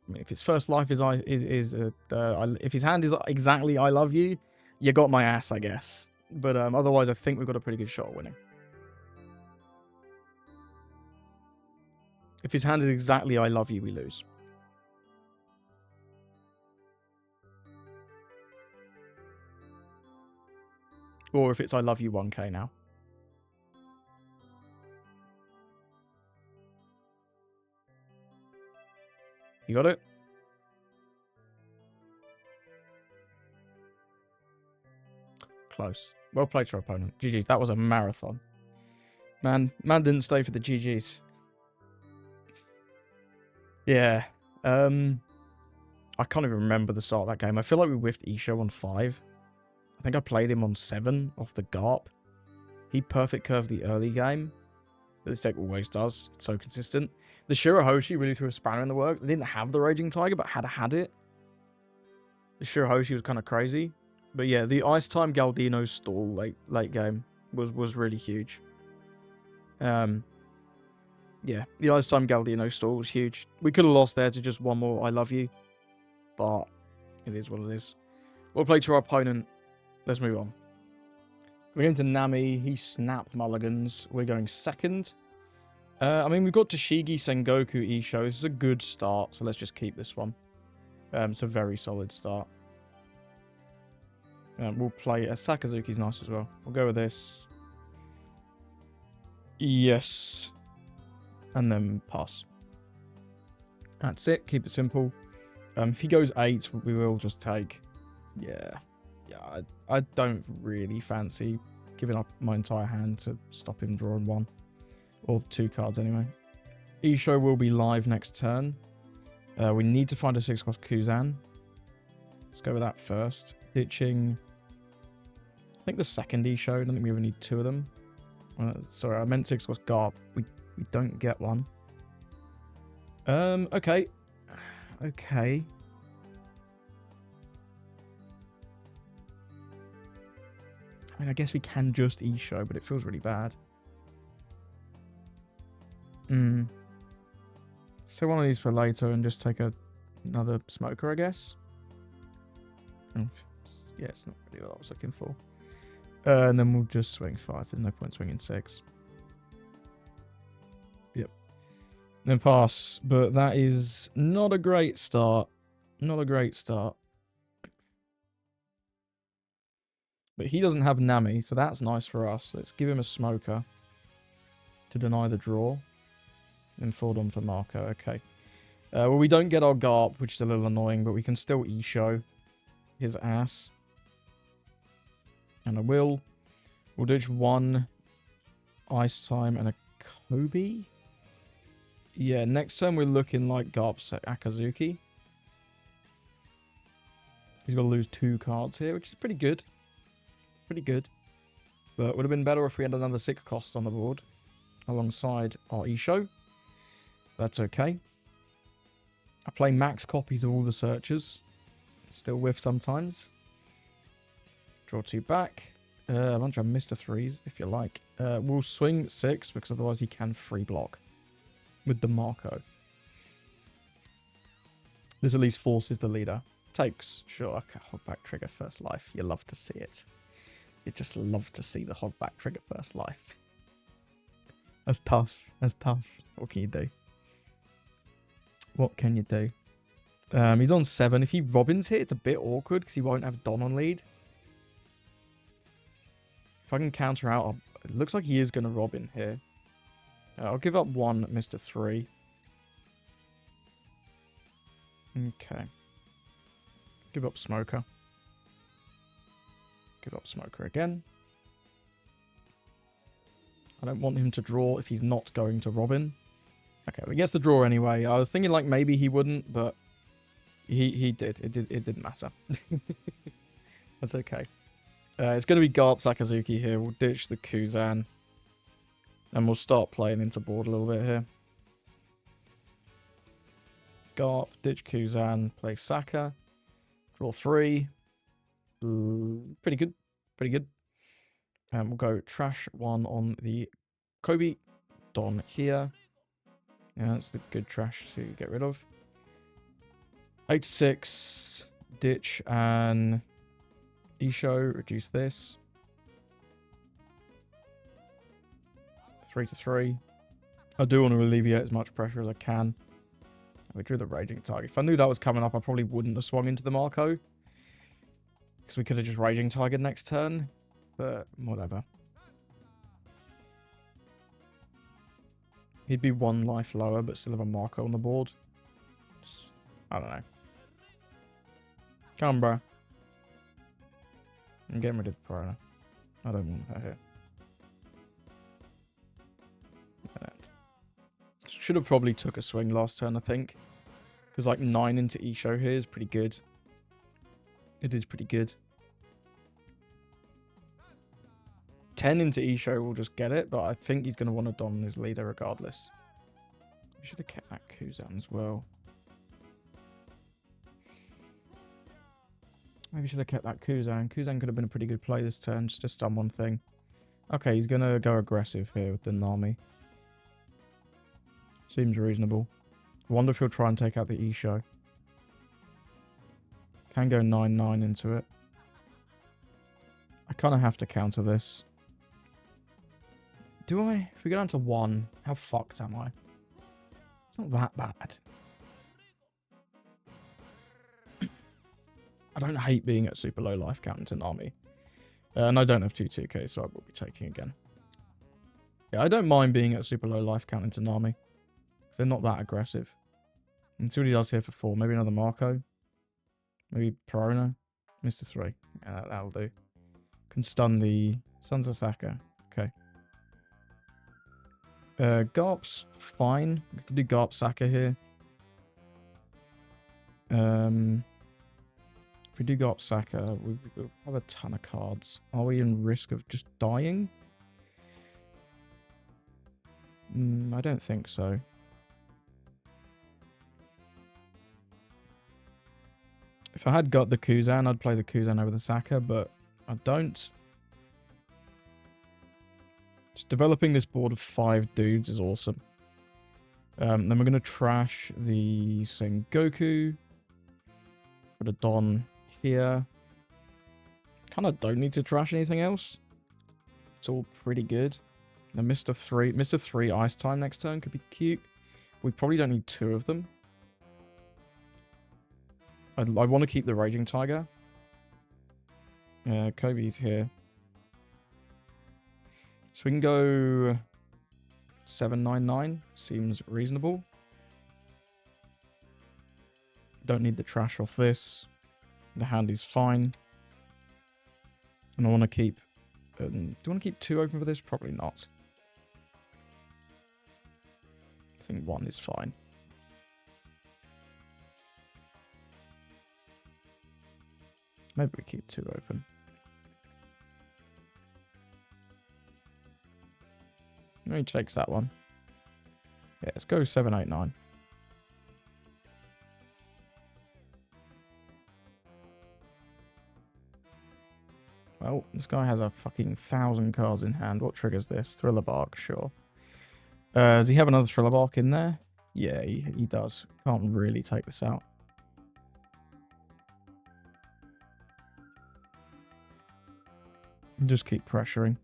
I mean, if his first life if his hand is exactly I love you, you got my ass, I guess. But otherwise, I think we've got a pretty good shot at winning. If his hand is exactly I love you, we lose. Or if it's I love you 1k now. You got it? Close. Well played to our opponent. GG's. That was a marathon. Man didn't stay for the GG's. Yeah. I can't even remember the start of that game. I feel like we whiffed Isho on 5. I think I played him on 7 off the Garp. He perfect curved the early game. But this deck always does. It's so consistent. The Shirahoshi really threw a spanner in the works. They didn't have the Raging Tiger, but had it. The Shirahoshi was kind of crazy. But yeah, the Ice Time Galdino stall late game was really huge. Yeah, the Ice Time Galdino stall was huge. We could have lost there to just one more I love you. But it is what it is. We'll play to our opponent. Let's move on. We're going to Nami. He snapped Mulligans. We're going second. I mean, we've got Toshigi, Sengoku, Isho. This is a good start, so let's just keep this one. It's a very solid start. We'll play... Sakazuki's nice as well. We'll go with this. Yes. And then pass. That's it. Keep it simple. If he goes 8, we will just take... Yeah, I don't really fancy giving up my entire hand to stop him drawing 1. Or 2 cards anyway. Isho will be live next turn. We need to find a 6-cost Kuzan. Let's go with that first. Ditching... I think the second Isho. I don't think we ever need 2 of them. Sorry, I meant 6-cost Garp. We don't get one. Okay. Okay. I mean, I guess we can just Isho, but it feels really bad. So one of these for later and just take another smoker, I guess. Yeah, it's not really what I was looking for. And then we'll just swing 5. There's no point swinging 6. Yep. Then pass. But that is not a great start. Not a great start. But he doesn't have Nami, so that's nice for us. Let's give him a smoker to deny the draw. Then fold on for Marco. Okay. Well, we don't get our Garp, which is a little annoying, but we can still E-show his ass. And we'll ditch one Ice Time and a Kobe. Yeah, next turn we're looking like Garp Akazuki. He's going to lose 2 cards here, which is pretty good. Pretty good. But it would have been better if we had another 6 cost on the board alongside our E-show. That's okay. I play max copies of all the searchers. Still whiff sometimes. Draw 2 back. A bunch of Mr. 3s, if you like. We'll swing 6, because otherwise he can free block with the Marco. This at least forces the leader. Takes, sure, okay, hogback trigger first life. You love to see it. You just love to see the hogback trigger first life. That's tough. That's tough. What can you do? What can you do? He's on 7. If he Robins here, it's a bit awkward because he won't have Don on lead. If I can counter out, it looks like he is going to Robin here. I'll give up 1 Mr. 3. Okay. Give up Smoker. Give up Smoker again. I don't want him to draw if he's not going to Robin. Okay, well, he gets the draw anyway. I was thinking like maybe he wouldn't, but he did. It didn't matter. That's okay. It's going to be Garp Sakazuki here. We'll ditch the Kuzan. And we'll start playing into board a little bit here. Garp, ditch Kuzan, play Saka. Draw 3. Pretty good. Pretty good. And we'll go trash 1 on the Kobe. Don here. Yeah, that's the good trash to get rid of. 8-6. Ditch and Isho. Reduce this. 3-3. I do want to alleviate as much pressure as I can. We drew the Raging Target. If I knew that was coming up, I probably wouldn't have swung into the Marco. Because we could have just Raging Target next turn. But whatever. He'd be 1 life lower, but still have a Marco on the board. Just, I don't know. Come on, bro. I'm getting rid of the Piranha. I don't want her here. Should have probably took a swing last turn, I think. Because like 9 into Isho here is pretty good. It is pretty good. 10 into Isho will just get it, but I think he's going to want to Don his leader regardless. We should have kept that Kuzan as well. Maybe should have kept that Kuzan. Kuzan could have been a pretty good play this turn, just to stun one thing. Okay, he's going to go aggressive here with the Nami. Seems reasonable. I wonder if he'll try and take out the Isho. Can go 9-9 into it. I kind of have to counter this. Do I? If we go down to 1, how fucked am I? It's not that bad. I don't hate being at super low life count into Nami. And I don't have 2-2k, so I will be taking again. Yeah, I don't mind being at super low life count into Nami. Because they're not that aggressive. And see what he does here for 4. Maybe another Marco. Maybe Perona. Mr. 3. Yeah, that'll do. Can stun the Sons of Saka. Okay. Garp's fine. We can do Garp Saka here. If we do Garp Saka, we'll have a ton of cards. Are we in risk of just dying? I don't think so. If I had got the Kuzan, I'd play the Kuzan over the Saka, but I don't. Just developing this board of 5 dudes is awesome. Then we're going to trash the Sengoku. Put a Don here. Kind of don't need to trash anything else. It's all pretty good. The Mr. 3 Ice Time next turn could be cute. We probably don't need 2 of them. I want to keep the Raging Tiger. Kobe's here. So we can go 799. Seems reasonable. Don't need the trash off this. The hand is fine. And I want to keep... do I want to keep 2 open for this? Probably not. I think 1 is fine. Maybe we keep 2 open. He takes that one. Yeah, let's go 7, 8, 9. Well, this guy has a fucking 1,000 cards in hand. What triggers this? Thriller Bark, sure. Does he have another Thriller Bark in there? Yeah, he does. Can't really take this out. Just keep pressuring.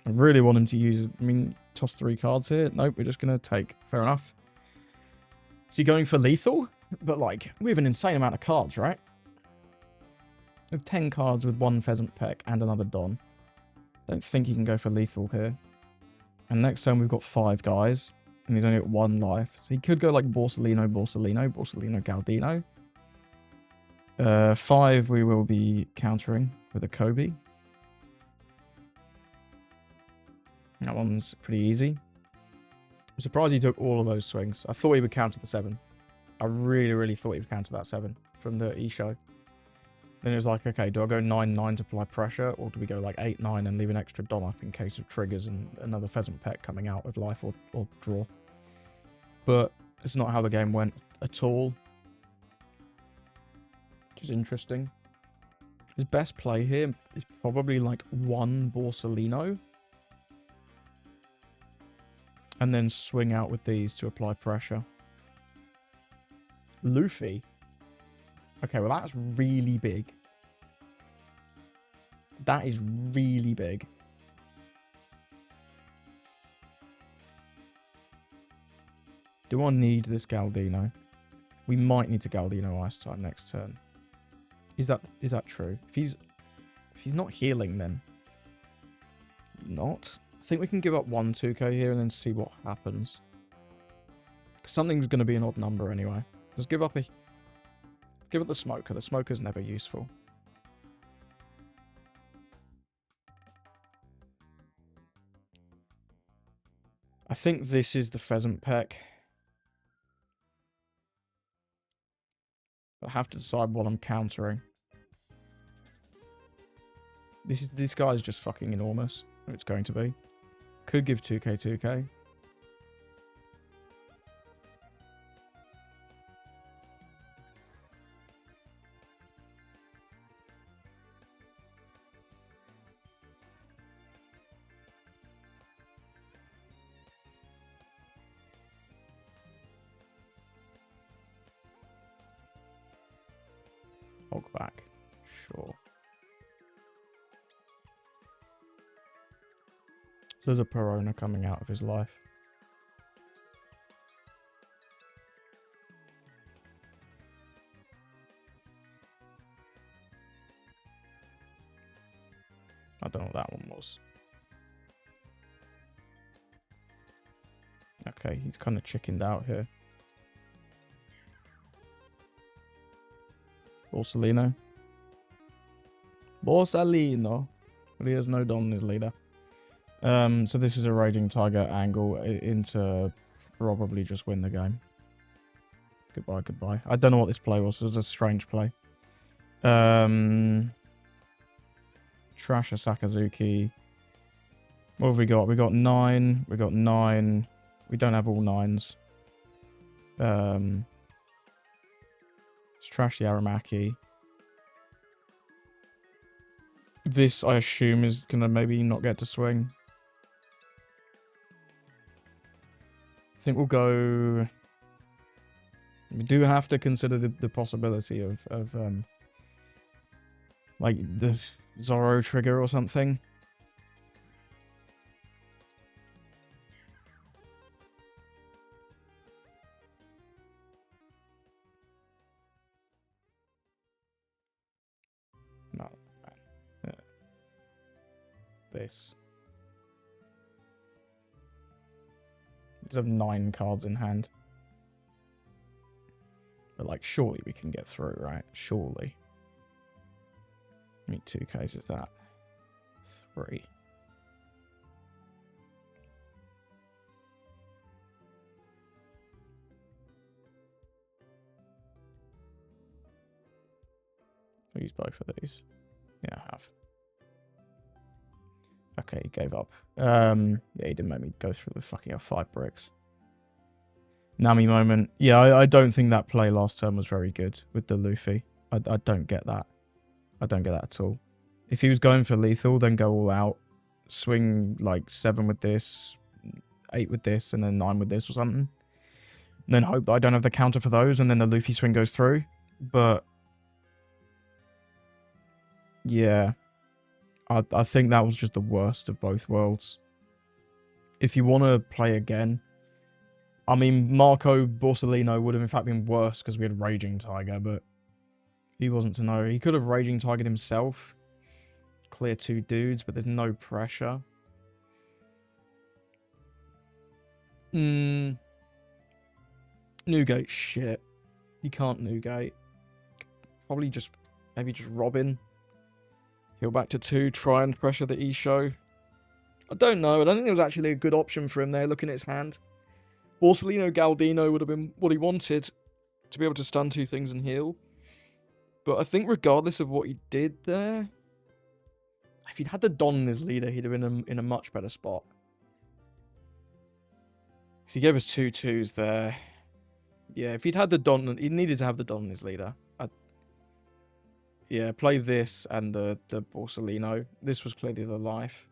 I really want him to use... I mean, toss 3 cards here. Nope, we're just going to take. Fair enough. Is he going for lethal? But, like, we have an insane amount of cards, right? We have 10 cards with 1 Pheasant Peck and another Don. Don't think he can go for lethal here. And next turn we've got 5 guys. And he's only got 1 life. So he could go like Borsellino, Borsellino, Borsellino, Galdino. 5 we will be countering with a Kobe. That one's pretty easy. I'm surprised he took all of those swings. I thought he would counter the 7. I really, really thought he would counter that 7 from the E-show. Then it was like, okay, do I go 9-9 to apply pressure, or do we go like 8-9 and leave an extra Don up in case of triggers and another Pheasant Peck coming out with life or draw? But it's not how the game went at all. Which is interesting. His best play here is probably like 1 Borsellino. And then swing out with these to apply pressure. Luffy. Okay, well that's really big. That is really big. Do I need this Galdino? We might need to Galdino Ice Type next turn. Is that true? If he's not healing, then not. I think we can give up 1 2k here and then see what happens. Because something's going to be an odd number anyway. Let's give up the Smoker. The Smoker's never useful. I think this is the Pheasant Peck. I have to decide what I'm countering. This guy's just fucking enormous. It's going to be. Could give 2k 2k. Hog back. Sure. So there's a Perona coming out of his life. I don't know what that one was. Okay, he's kind of chickened out here. Borsellino. Borsellino. But he has no Don in his leader. So this is a Raging Tiger angle into probably just win the game. Goodbye, goodbye. I don't know what this play was. It was a strange play. Trash a Sakazuki. What have we got? We got 9. We got 9. We don't have all 9s. Let's trash the Aramaki. This, I assume, is going to maybe not get to swing. I think we'll go... We do have to consider the possibility of like, the Zorro trigger or something. No. Yeah. This. Does have 9 cards in hand. But, like, surely we can get through, right? Surely. I mean, 2Ks is that? 3. I'll use both of these. Yeah, I have. Okay, he gave up. Yeah, he didn't make me go through the fucking 5 bricks. Nami moment. Yeah, I don't think that play last turn was very good with the Luffy. I don't get that. I don't get that at all. If he was going for lethal, then go all out. Swing like 7 with this, 8 with this, and then 9 with this or something. And then hope that I don't have the counter for those, and then the Luffy swing goes through. But yeah, I think that was just the worst of both worlds. If you want to play again, I mean, Marco Borsellino would have in fact been worse because we had Raging Tiger, but he wasn't to know. He could have Raging Tigered himself. Clear 2 dudes, but there's no pressure. Newgate, shit. You can't Newgate. Probably just, maybe just Robin. Heal back to 2, try and pressure the E-show. I don't know. I don't think it was actually a good option for him there, looking at his hand. Borsellino Galdino would have been what he wanted, to be able to stun 2 things and heal. But I think regardless of what he did there, if he'd had the Don in his leader, he'd have been in a much better spot. Because he gave us 2 2s there. Yeah, if he'd had the Don, he needed to have the Don in his leader. Yeah, play this and the Borsellino. This was clearly the life.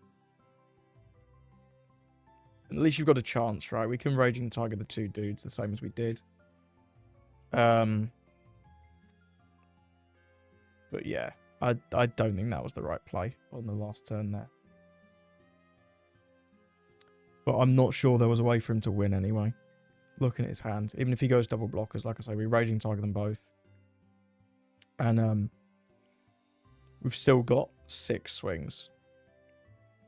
At least you've got a chance, right? We can Raging Tiger the 2 dudes the same as we did. But yeah, I don't think that was the right play on the last turn there. But I'm not sure there was a way for him to win anyway. Looking at his hand. Even if he goes double blockers, like I say, we Raging Tiger them both. And we've still got 6 swings.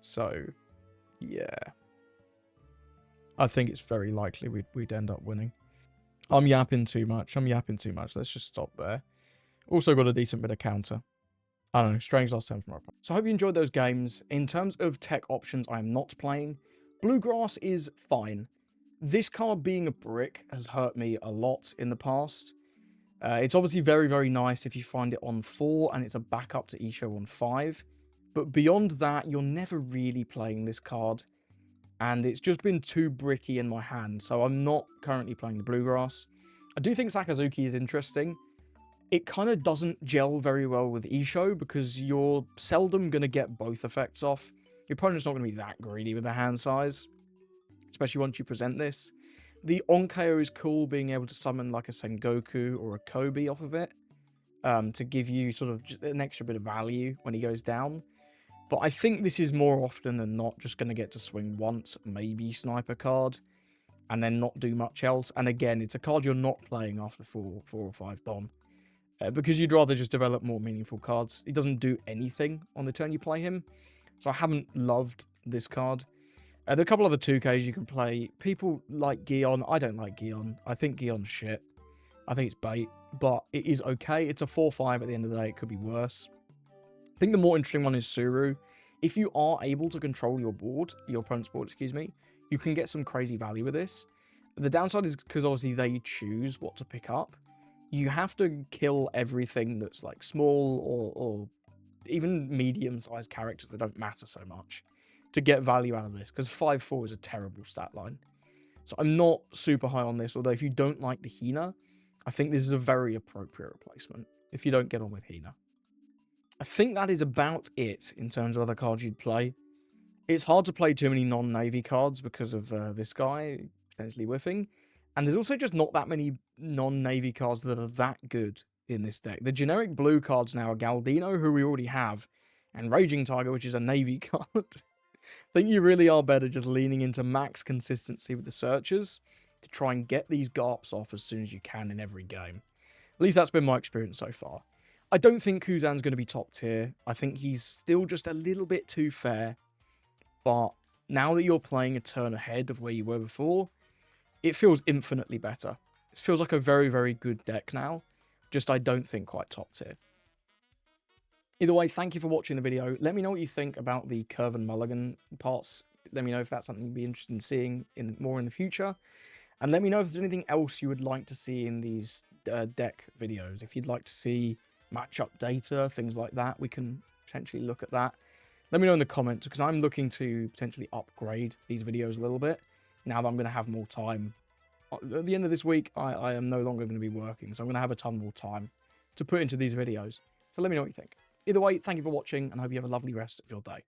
So, yeah. I think it's very likely we'd end up winning. I'm yapping too much. Let's just stop there. Also got a decent bit of counter. I don't know, strange last turn from our opponent. So I hope you enjoyed those games. In terms of tech options, I am not playing. Bluegrass is fine. This card being a brick has hurt me a lot in the past. It's obviously very, very nice if you find it on 4 and it's a backup to E-show on 5. But beyond that, you're never really playing this card. And it's just been too bricky in my hand, so I'm not currently playing the Bluegrass. I do think Sakazuki is interesting. It kind of doesn't gel very well with E-show because you're seldom going to get both effects off. Your opponent's not going to be that greedy with the hand size, especially once you present this. The Onkyo is cool, being able to summon like a Sengoku or a Kobe off of it to give you sort of an extra bit of value when he goes down. But I think this is more often than not just going to get to swing once, maybe sniper card, and then not do much else. And again, it's a card you're not playing after 4 or 5 Don. Because you'd rather just develop more meaningful cards. He doesn't do anything on the turn you play him. So I haven't loved this card. There are a couple other 2Ks you can play. People like Gion. I don't like Gion. I think Gion's shit. I think it's bait. But it is okay. It's a 4-5 at the end of the day. It could be worse. I think the more interesting one is Suru. If you are able to control your board, your opponent's board, excuse me, you can get some crazy value with this. The downside is because obviously they choose what to pick up. You have to kill everything that's like small or even medium-sized characters that don't matter so much to get value out of this. Because 5-4 is a terrible stat line. So I'm not super high on this, although if you don't like the Hina, I think this is a very appropriate replacement if you don't get on with Hina. I think that is about it in terms of other cards you'd play. It's hard to play too many non-Navy cards because of this guy potentially whiffing. And there's also just not that many non-Navy cards that are that good in this deck. The generic blue cards now are Galdino, who we already have, and Raging Tiger, which is a Navy card. I think you really are better just leaning into max consistency with the searchers to try and get these GARPs off as soon as you can in every game. At least that's been my experience so far. I don't think Kuzan's going to be top tier. I think he's still just a little bit too fair. But now that you're playing a turn ahead of where you were before, it feels infinitely better. It feels like a very, very good deck now. Just I don't think quite top tier. Either way, thank you for watching the video. Let me know what you think about the Curve and Mulligan parts. Let me know if that's something you'd be interested in seeing more in the future. And let me know if there's anything else you would like to see in these deck videos. If you'd like to see matchup data, things like that, we can potentially look at that. Let me know in the comments, because I'm looking to potentially upgrade these videos a little bit now that I'm going to have more time. At the end of this week, I am no longer going to be working, so I'm going to have a ton more time to put into these videos. So let me know what you think. Either way, thank you for watching, and I hope you have a lovely rest of your day.